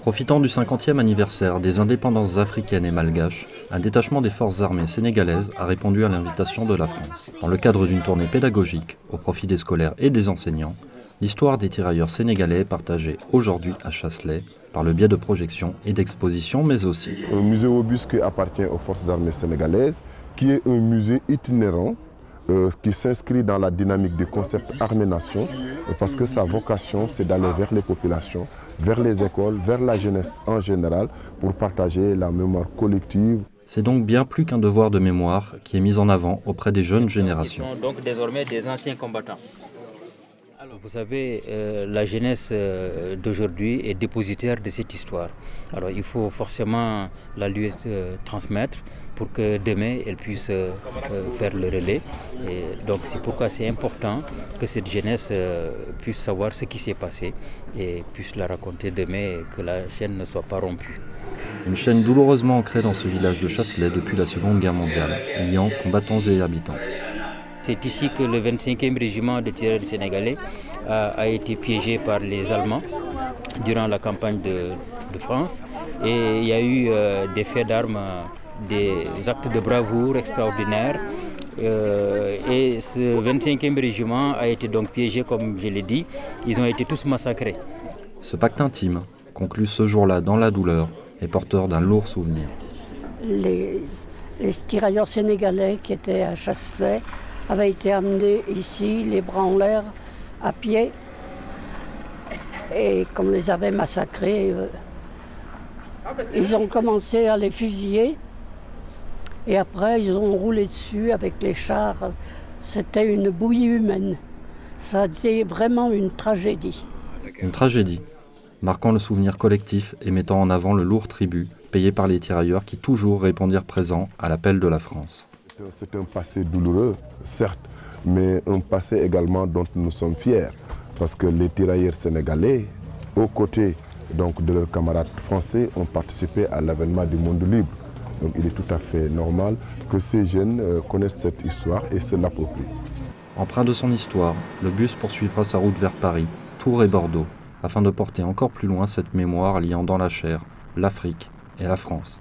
Profitant du 50e anniversaire des indépendances africaines et malgaches, un détachement des forces armées sénégalaises a répondu à l'invitation de la France. Dans le cadre d'une tournée pédagogique au profit des scolaires et des enseignants, l'histoire des tirailleurs sénégalais est partagée aujourd'hui à Chasselet par le biais de projections et d'expositions, mais aussi un musée Aubusque appartient aux forces armées sénégalaises, qui est un musée itinérant qui s'inscrit dans la dynamique du concept armée-nation, parce que sa vocation, c'est d'aller vers les populations, vers les écoles, vers la jeunesse en général, pour partager la mémoire collective. C'est donc bien plus qu'un devoir de mémoire qui est mis en avant auprès des jeunes générations. Ils sont donc désormais des anciens combattants. Alors, vous savez, la jeunesse d'aujourd'hui est dépositaire de cette histoire. Alors il faut forcément la lui transmettre pour que demain elle puisse faire le relais. Et donc c'est pourquoi c'est important que cette jeunesse puisse savoir ce qui s'est passé et puisse la raconter demain et que la chaîne ne soit pas rompue. Une chaîne douloureusement ancrée dans ce village de Chasselet depuis la Seconde Guerre mondiale, liant combattants et habitants. C'est ici que le 25e régiment de tirailleurs sénégalais a été piégé par les Allemands durant la campagne de France. Et il y a eu des faits d'armes, des actes de bravoure extraordinaires. Et ce 25e régiment a été donc piégé, comme je l'ai dit. Ils ont été tous massacrés. Ce pacte intime, conclu ce jour-là dans la douleur, est porteur d'un lourd souvenir. Les tirailleurs sénégalais qui étaient à Chasselet avaient été amenés ici, les bras en l'air, à pied. Et comme les avait massacrés, ils ont commencé à les fusiller. Et après, ils ont roulé dessus avec les chars. C'était une bouillie humaine. Ça a été vraiment une tragédie. Une tragédie, marquant le souvenir collectif et mettant en avant le lourd tribut payé par les tirailleurs qui toujours répondirent présents à l'appel de la France. C'est un passé douloureux, certes, mais un passé également dont nous sommes fiers. Parce que les tirailleurs sénégalais, aux côtés donc, de leurs camarades français, ont participé à l'avènement du monde libre. Donc il est tout à fait normal que ces jeunes connaissent cette histoire et se l'approprient. Empreint de son histoire, le bus poursuivra sa route vers Paris, Tours et Bordeaux, afin de porter encore plus loin cette mémoire liant dans la chair l'Afrique et la France.